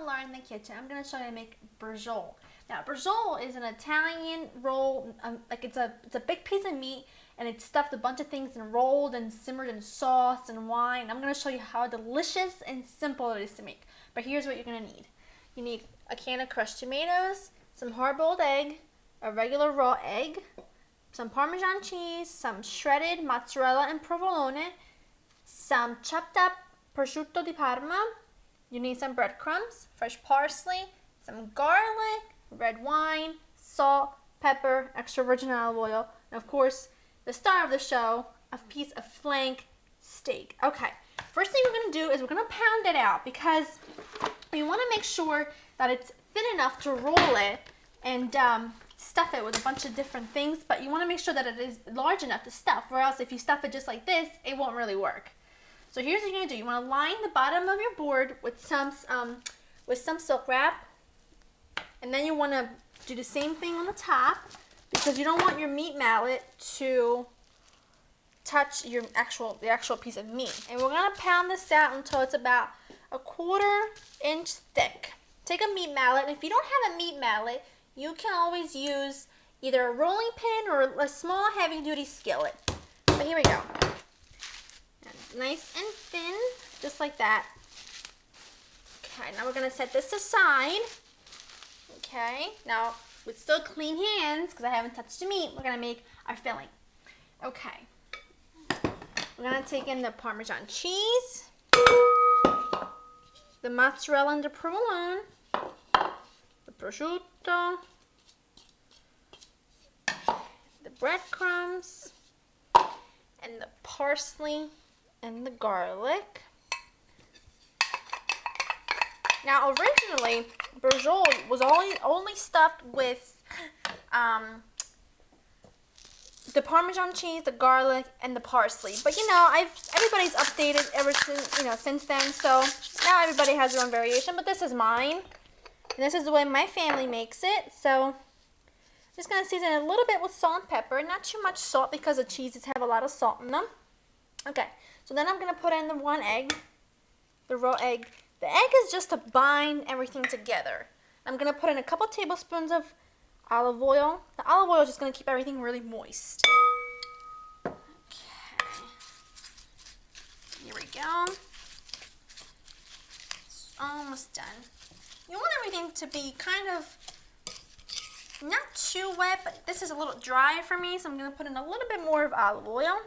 learn in the kitchen. I'm going to show you how to make braciole. Now, braciole is an Italian roll, like it's a big piece of meat, and it's stuffed a bunch of things and rolled and simmered in sauce and wine. I'm going to show you how delicious and simple it is to make. But here's what you're going to need. You need a can of crushed tomatoes, some hard-boiled egg, a regular raw egg, some Parmesan cheese, some shredded mozzarella and provolone, some chopped up prosciutto di Parma. You need some breadcrumbs, fresh parsley, some garlic, red wine, salt, pepper, extra virgin olive oil, and of course, the star of the show, a piece of flank steak. Okay, first thing we're going to do is we're going to pound it out because we want to make sure that it's thin enough to roll it and stuff it with a bunch of different things, but you want to make sure that it is large enough to stuff, or else if you stuff it just like this, it won't really work. So here's what you're going to do. You want to line the bottom of your board with some silk wrap, and then you want to do the same thing on the top because you don't want your meat mallet to touch the actual piece of meat. And we're going to pound this out until it's about a 1/4 inch thick. Take a meat mallet, and if you don't have a meat mallet, you can always use either a rolling pin or a small heavy-duty skillet. But here we go. Nice and thin, just like that. Okay, now we're going to set this aside. Okay, now with still clean hands, because I haven't touched the meat, we're going to make our filling. Okay, we're going to take in the Parmesan cheese, the mozzarella and the provolone, the prosciutto, the breadcrumbs, and the parsley and the garlic. Now, originally, braciole was only stuffed with the Parmesan cheese, the garlic, and the parsley. But you know, everybody's updated ever since then. So now everybody has their own variation. But this is mine, and this is the way my family makes it. So I'm just gonna season it a little bit with salt and pepper. Not too much salt because the cheeses have a lot of salt in them. Okay, so then I'm gonna put in the 1 egg, the raw egg. The egg is just to bind everything together. I'm going to put in a couple tablespoons of olive oil. The olive oil is just going to keep everything really moist. Okay. Here we go. It's almost done. You want everything to be kind of not too wet, but this is a little dry for me, so I'm going to put in a little bit more of olive oil.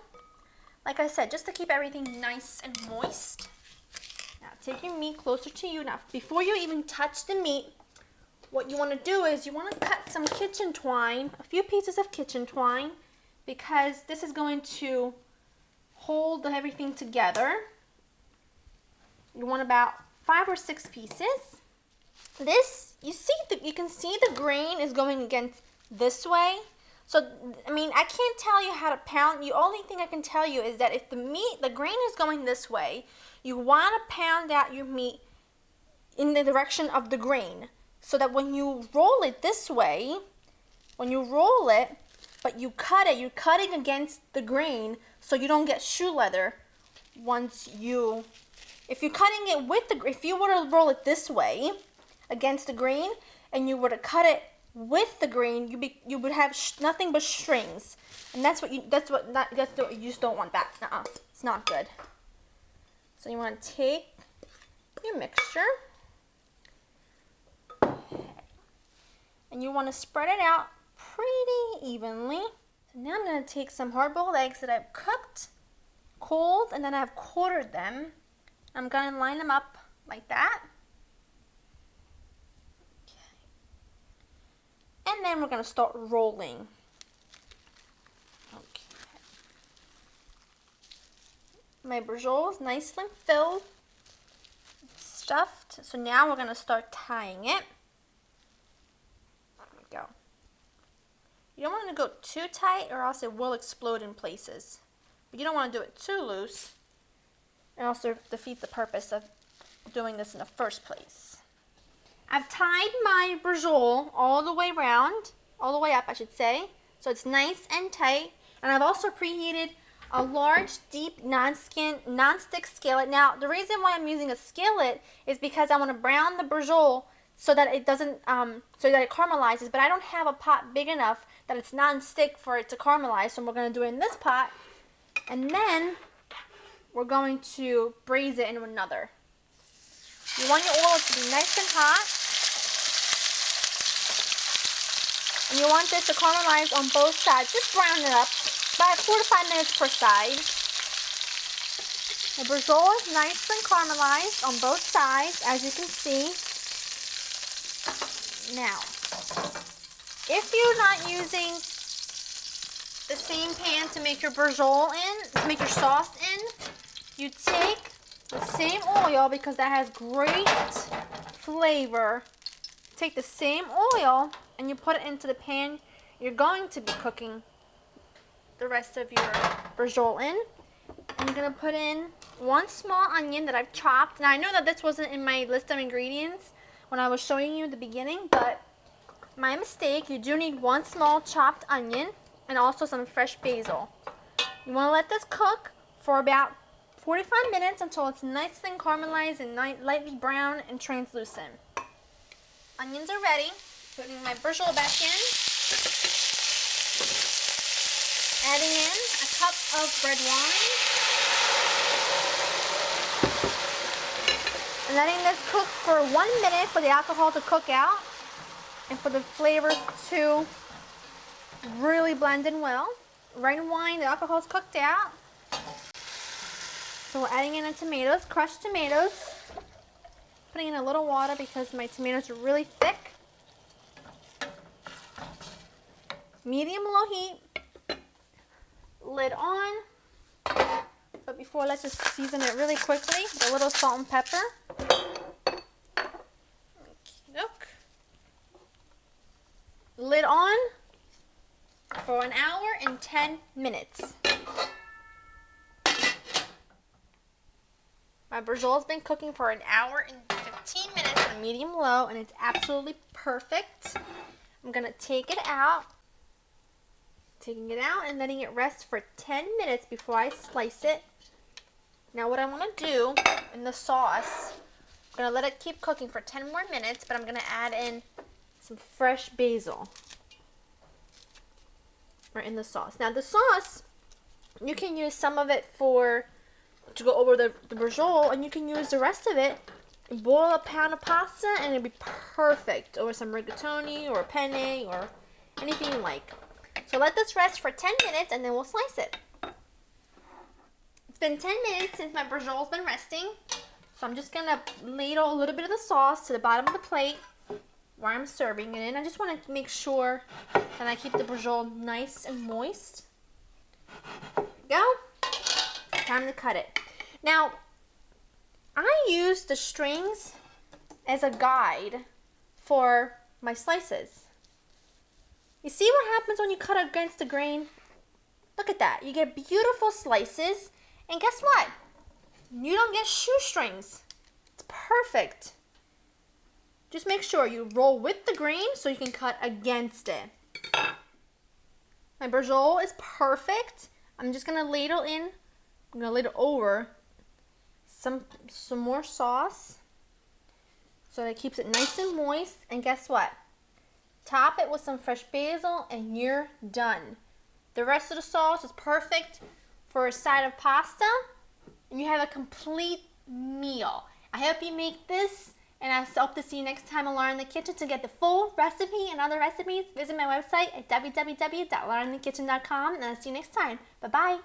Like I said, just to keep everything nice and moist. Now take your meat closer to you. Now before you even touch the meat, what you want to do is you want to cut some kitchen twine, a few pieces of kitchen twine, because this is going to hold everything together. You want about 5 or 6 pieces. This, you can see the grain is going against this way. So, I mean, I can't tell you how to pound. The only thing I can tell you is that if the grain is going this way, you want to pound out your meat in the direction of the grain. So that when you roll it this way, when you roll it, but you cut it, you're cutting against the grain so you don't get shoe leather if you're cutting it if you were to roll it this way against the grain and you were to cut it with the grain, you would have nothing but strings, and that's what you just don't want that. It's not good. So you want to take your mixture and you want to spread it out pretty evenly. So now I'm going to take some hard-boiled eggs that I've cooked, cold, and then I've quartered them. I'm going to line them up like that. And then we're going to start rolling. Okay. My braciole is nicely filled, stuffed. So now we're going to start tying it. There we go. You don't want to go too tight or else it will explode in places. But you don't want to do it too loose. It also defeats the purpose of doing this in the first place. I've tied my braciole all the way around, all the way up I should say, so it's nice and tight. And I've also preheated a large, deep, non-stick skillet. Now, the reason why I'm using a skillet is because I want to brown the braciole so that it doesn't, so that it caramelizes. But I don't have a pot big enough that it's non-stick for it to caramelize. So we're going to do it in this pot, and then we're going to braise it in another. You want your oil to be nice and hot, and you want this to caramelize on both sides. Just brown it up. About 4 to 5 minutes per side. The braciole is nice and caramelized on both sides, as you can see. Now, if you're not using the same pan to make your braciole in, to make your sauce in, you take the same oil, because that has great flavor. Take the same oil and you put it into the pan you're going to be cooking the rest of your braciole in. I'm going to put in 1 small onion that I've chopped. Now I know that this wasn't in my list of ingredients when I was showing you at the beginning, but my mistake. You do need 1 small chopped onion and also some fresh basil. You want to let this cook for about 45 minutes until it's nice and caramelized and lightly brown and translucent. Onions are ready. Putting my braciole back in. Adding in a cup of red wine. And letting this cook for 1 minute for the alcohol to cook out and for the flavors to really blend in well. Red wine, the alcohol's cooked out. So we're adding in the tomatoes, crushed tomatoes. Putting in a little water because my tomatoes are really thick. Medium-low heat. Lid on. But before, let's just season it really quickly with a little salt and pepper. Look. Lid on for 1 hour and 10 minutes. My braciole's been cooking for 1 hour and 15 minutes on medium-low, and it's absolutely perfect. I'm going to take it out. Taking it out and letting it rest for 10 minutes before I slice it. Now what I want to do in the sauce, I'm going to let it keep cooking for 10 more minutes, but I'm going to add in some fresh basil right in the sauce. Now the sauce, you can use some of it to go over the braciole, and you can use the rest of it. Boil a pound of pasta and it'll be perfect over some rigatoni or penne or anything you like. So let this rest for 10 minutes and then we'll slice it. It's been 10 minutes since my braciole's been resting. So I'm just going to ladle a little bit of the sauce to the bottom of the plate where I'm serving it in. I just want to make sure that I keep the braciole nice and moist. There we go. Time to cut it. Now, I use the strings as a guide for my slices. You see what happens when you cut against the grain? Look at that. You get beautiful slices. And guess what? You don't get shoestrings. It's perfect. Just make sure you roll with the grain so you can cut against it. My braciole is perfect. I'm just going to ladle in. I'm going to ladle over some more sauce so that it keeps it nice and moist. And guess what? Top it with some fresh basil and you're done. The rest of the sauce is perfect for a side of pasta, and you have a complete meal. I hope you make this, and I hope to see you next time on Laura in the Kitchen. To get the full recipe and other recipes, visit my website at www.laurainthekitchen.com, and I'll see you next time. Bye-bye.